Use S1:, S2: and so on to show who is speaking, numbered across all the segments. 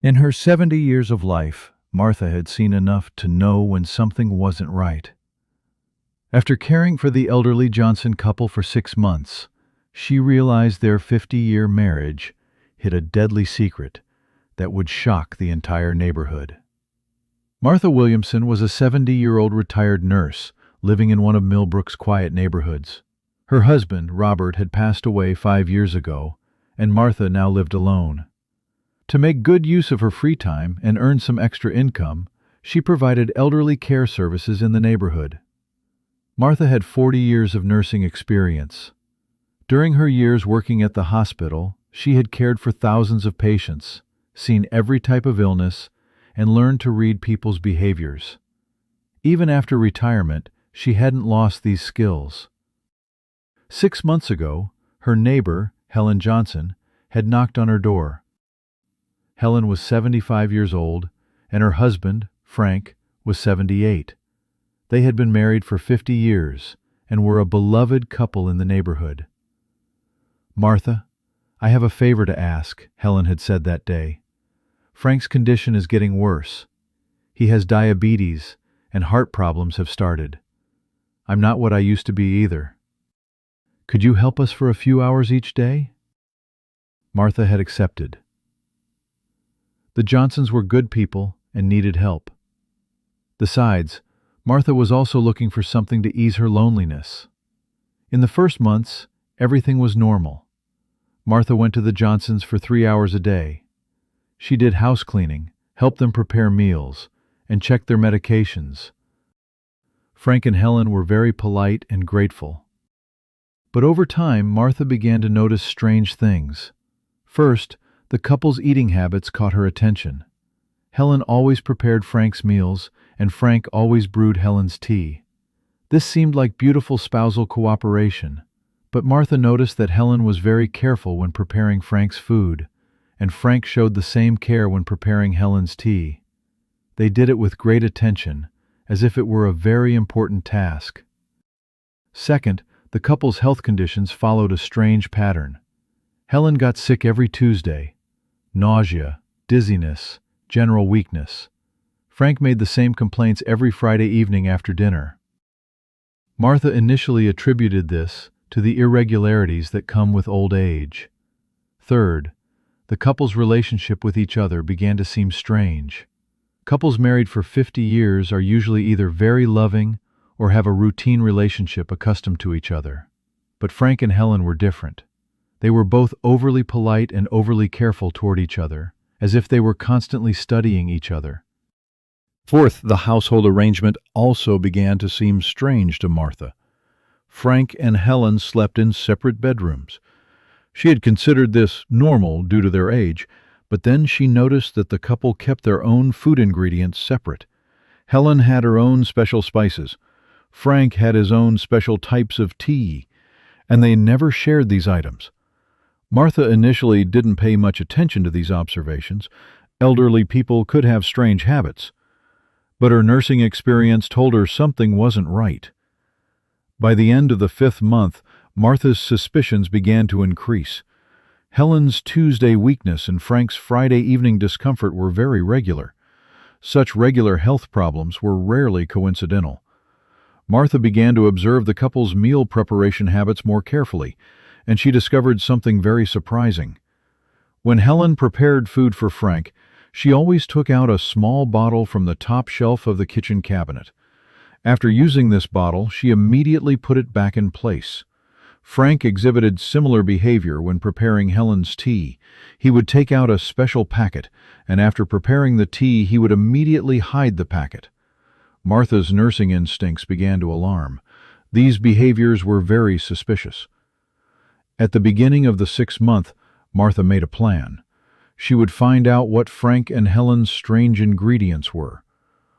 S1: In her 70 years of life, Martha had seen enough to know when something wasn't right. After caring for the elderly Johnson couple for 6 months, she realized their 50-year marriage hid a deadly secret that would shock the entire neighborhood. Martha Williamson was a 70-year-old retired nurse living in one of Millbrook's quiet neighborhoods. Her husband, Robert, had passed away 5 years ago, and Martha now lived alone. To make good use of her free time and earn some extra income, she provided elderly care services in the neighborhood. Martha had 40 years of nursing experience. During her years working at the hospital, she had cared for thousands of patients, seen every type of illness, and learned to read people's behaviors. Even after retirement, she hadn't lost these skills. 6 months ago, her neighbor, Helen Johnson, had knocked on her door. Helen was 75 years old, and her husband, Frank, was 78. They had been married for 50 years and were a beloved couple in the neighborhood. "Martha, I have a favor to ask," Helen had said that day. "Frank's condition is getting worse. He has diabetes, and heart problems have started. I'm not what I used to be either. Could you help us for a few hours each day?" Martha had accepted. The Johnsons were good people and needed help. Besides, Martha was also looking for something to ease her loneliness. In the first months, everything was normal. Martha went to the Johnsons for 3 hours a day. She did house cleaning, helped them prepare meals, and checked their medications. Frank and Helen were very polite and grateful. But over time, Martha began to notice strange things. First, the couple's eating habits caught her attention. Helen always prepared Frank's meals, and Frank always brewed Helen's tea. This seemed like beautiful spousal cooperation, but Martha noticed that Helen was very careful when preparing Frank's food, and Frank showed the same care when preparing Helen's tea. They did it with great attention, as if it were a very important task. Second, the couple's health conditions followed a strange pattern. Helen got sick every Tuesday. Nausea, dizziness, general weakness. Frank made the same complaints every Friday evening after dinner. Martha initially attributed this to the irregularities that come with old age. Third, the couple's relationship with each other began to seem strange. Couples married for 50 years are usually either very loving or have a routine relationship accustomed to each other. But Frank and Helen were different. They were both overly polite and overly careful toward each other, as if they were constantly studying each other. Fourth, the household arrangement also began to seem strange to Martha. Frank and Helen slept in separate bedrooms. She had considered this normal due to their age, but then she noticed that the couple kept their own food ingredients separate. Helen had her own special spices. Frank had his own special types of tea, and they never shared these items. Martha initially didn't pay much attention to these observations. Elderly people could have strange habits. But her nursing experience told her something wasn't right. By the end of the 5th month, Martha's suspicions began to increase. Helen's Tuesday weakness and Frank's Friday evening discomfort were very regular. Such regular health problems were rarely coincidental. Martha began to observe the couple's meal preparation habits more carefully, and she discovered something very surprising. When Helen prepared food for Frank, she always took out a small bottle from the top shelf of the kitchen cabinet. After using this bottle, she immediately put it back in place. Frank exhibited similar behavior when preparing Helen's tea. He would take out a special packet, and after preparing the tea, he would immediately hide the packet. Martha's nursing instincts began to alarm. These behaviors were very suspicious. At the beginning of the 6th month, Martha made a plan. She would find out what Frank and Helen's strange ingredients were.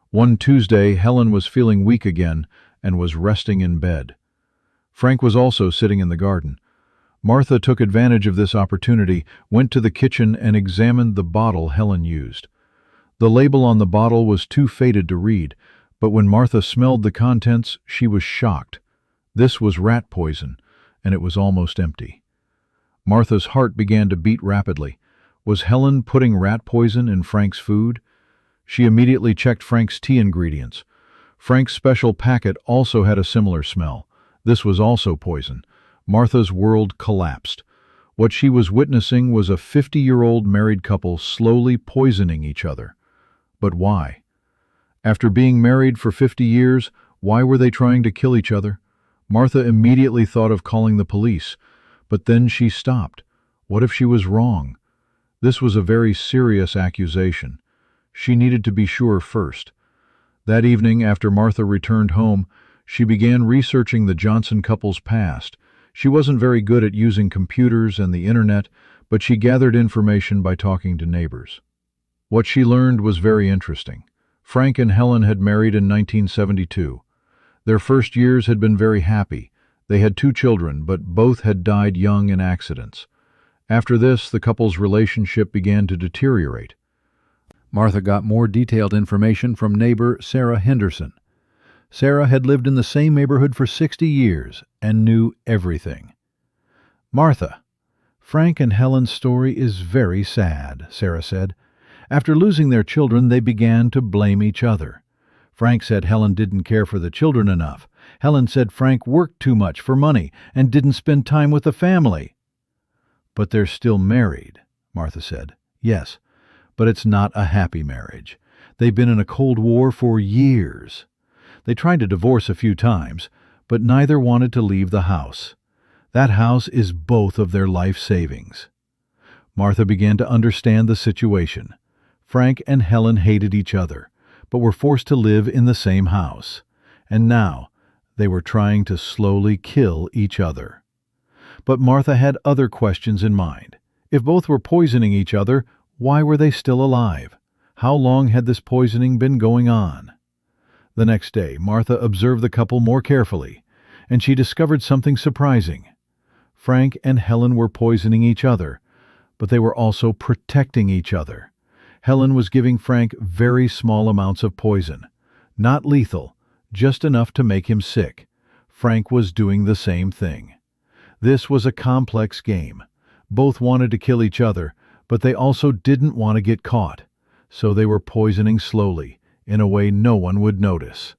S1: One Tuesday, Helen was feeling weak again and was resting in bed. Frank was also sitting in the garden. Martha took advantage of this opportunity, went to the kitchen, and examined the bottle Helen used. The label on the bottle was too faded to read, but when Martha smelled the contents, she was shocked. This was rat poison, and it was almost empty. Martha's heart began to beat rapidly. Was Helen putting rat poison in Frank's food? She immediately checked Frank's tea ingredients. Frank's special packet also had a similar smell. This was also poison. Martha's world collapsed. What she was witnessing was a 50-year-old married couple slowly poisoning each other. But why? After being married for 50 years, why were they trying to kill each other? Martha immediately thought of calling the police, but then she stopped. What if she was wrong? This was a very serious accusation. She needed to be sure first. That evening, after Martha returned home, she began researching the Johnson couple's past. She wasn't very good at using computers and the internet, but she gathered information by talking to neighbors. What she learned was very interesting. Frank and Helen had married in 1972. Their first years had been very happy. They had 2 children, but both had died young in accidents. After this, the couple's relationship began to deteriorate. Martha got more detailed information from neighbor Sarah Henderson. Sarah had lived in the same neighborhood for 60 years and knew everything. "Martha, Frank and Helen's story is very sad," Sarah said. "After losing their children, they began to blame each other. Frank said Helen didn't care for the children enough. Helen said Frank worked too much for money and didn't spend time with the family." "But they're still married," Martha said. "Yes, but it's not a happy marriage. They've been in a cold war for years. They tried to divorce a few times, but neither wanted to leave the house. That house is both of their life savings." Martha began to understand the situation. Frank and Helen hated each other, but were forced to live in the same house. And now they were trying to slowly kill each other. But Martha had other questions in mind. If both were poisoning each other, why were they still alive? How long had this poisoning been going on? The next day, Martha observed the couple more carefully, and she discovered something surprising. Frank and Helen were poisoning each other, but they were also protecting each other. Helen was giving Frank very small amounts of poison. Not lethal, just enough to make him sick. Frank was doing the same thing. This was a complex game. Both wanted to kill each other, but they also didn't want to get caught. So they were poisoning slowly, in a way no one would notice.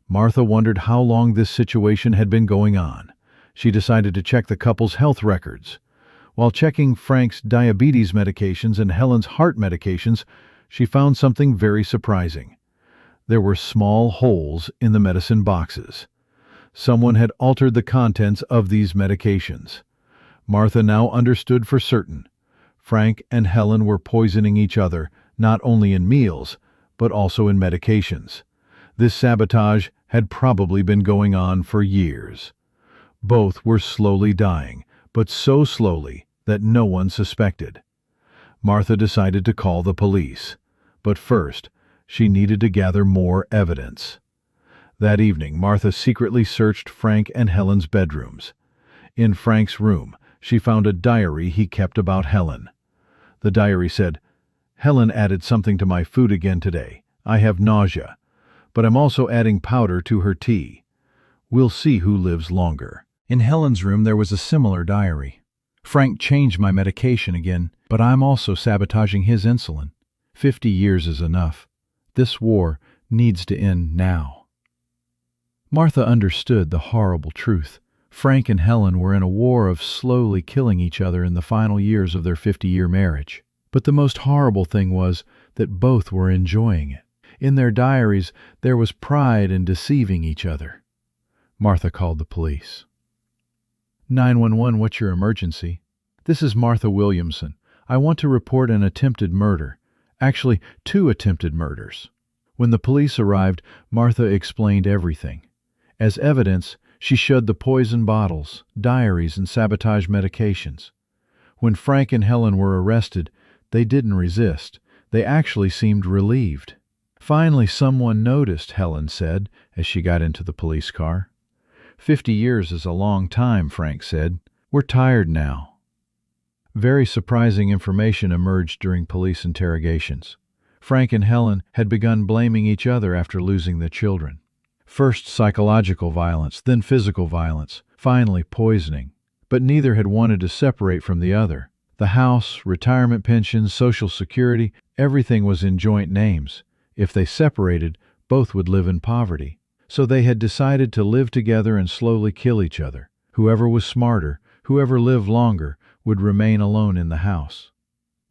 S1: Martha wondered how long this situation had been going on. She decided to check the couple's health records. While checking Frank's diabetes medications and Helen's heart medications, she found something very surprising. There were small holes in the medicine boxes. Someone had altered the contents of these medications. Martha now understood for certain. Frank and Helen were poisoning each other, not only in meals, but also in medications. This sabotage had probably been going on for years. Both were slowly dying, but so slowly that no one suspected. Martha decided to call the police. But first, she needed to gather more evidence. That evening, Martha secretly searched Frank and Helen's bedrooms. In Frank's room, she found a diary he kept about Helen. The diary said, "Helen added something to my food again today. I have nausea, but I'm also adding powder to her tea. We'll see who lives longer." In Helen's room there was a similar diary. "Frank changed my medication again, but I'm also sabotaging his insulin. 50 years is enough. This war needs to end now." Martha understood the horrible truth. Frank and Helen were in a war of slowly killing each other in the final years of their 50-year marriage. But the most horrible thing was that both were enjoying it. In their diaries, there was pride in deceiving each other. Martha called the police. 911, what's your emergency? This is Martha Williamson. I want to report an attempted murder. Actually, 2 attempted murders. When the police arrived, Martha explained everything. As evidence, she showed the poison bottles, diaries, and sabotage medications. When Frank and Helen were arrested, they didn't resist. They actually seemed relieved. "Finally, someone noticed," Helen said as she got into the police car. 50 years is a long time, Frank said. "We're tired now." Very surprising information emerged during police interrogations. Frank and Helen had begun blaming each other after losing their children. First psychological violence, then physical violence, finally poisoning. But neither had wanted to separate from the other. The house, retirement pensions, Social Security, everything was in joint names. If they separated, both would live in poverty. So they had decided to live together and slowly kill each other. Whoever was smarter, whoever lived longer, would remain alone in the house.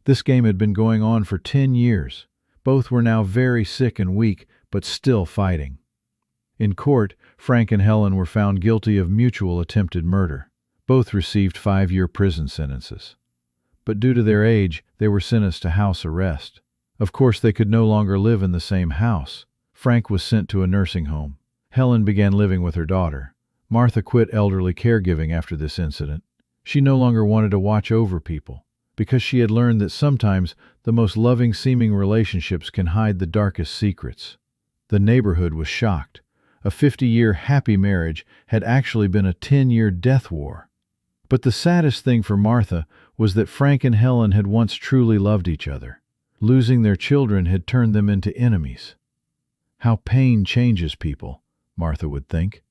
S1: This game had been going on for 10 years. Both were now very sick and weak, but still fighting. In court, Frank and Helen were found guilty of mutual attempted murder. Both received 5-year prison sentences. But due to their age, they were sentenced to house arrest. Of course, they could no longer live in the same house. Frank was sent to a nursing home. Helen began living with her daughter. Martha quit elderly caregiving after this incident. She no longer wanted to watch over people, because she had learned that sometimes the most loving-seeming relationships can hide the darkest secrets. The neighborhood was shocked. A 50-year happy marriage had actually been a 10-year death war. But the saddest thing for Martha was that Frank and Helen had once truly loved each other. Losing their children had turned them into enemies. How pain changes people, Martha would think.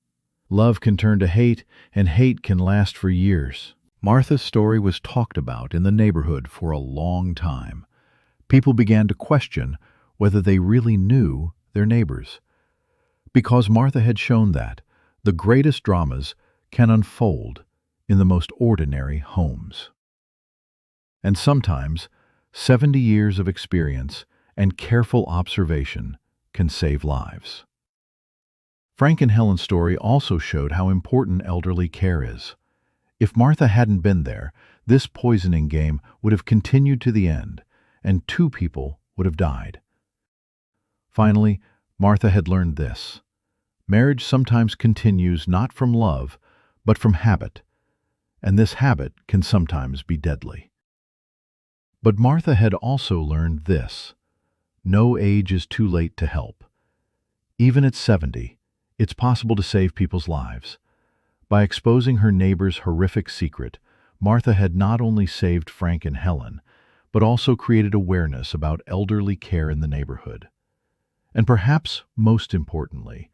S1: Love can turn to hate, and hate can last for years. Martha's story was talked about in the neighborhood for a long time. People began to question whether they really knew their neighbors. Because Martha had shown that the greatest dramas can unfold in the most ordinary homes. And sometimes 70 years of experience and careful observation can save lives. Frank and Helen's story also showed how important elderly care is. If Martha hadn't been there, this poisoning game would have continued to the end, and 2 people would have died. Finally, Martha had learned this. Marriage sometimes continues not from love, but from habit, and this habit can sometimes be deadly. But Martha had also learned this. No age is too late to help. Even at 70, it's possible to save people's lives. By exposing her neighbor's horrific secret, Martha had not only saved Frank and Helen, but also created awareness about elderly care in the neighborhood. And perhaps most importantly,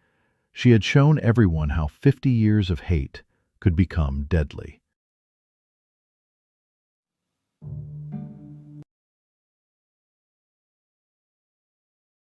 S1: she had shown everyone how 50 years of hate could become deadly.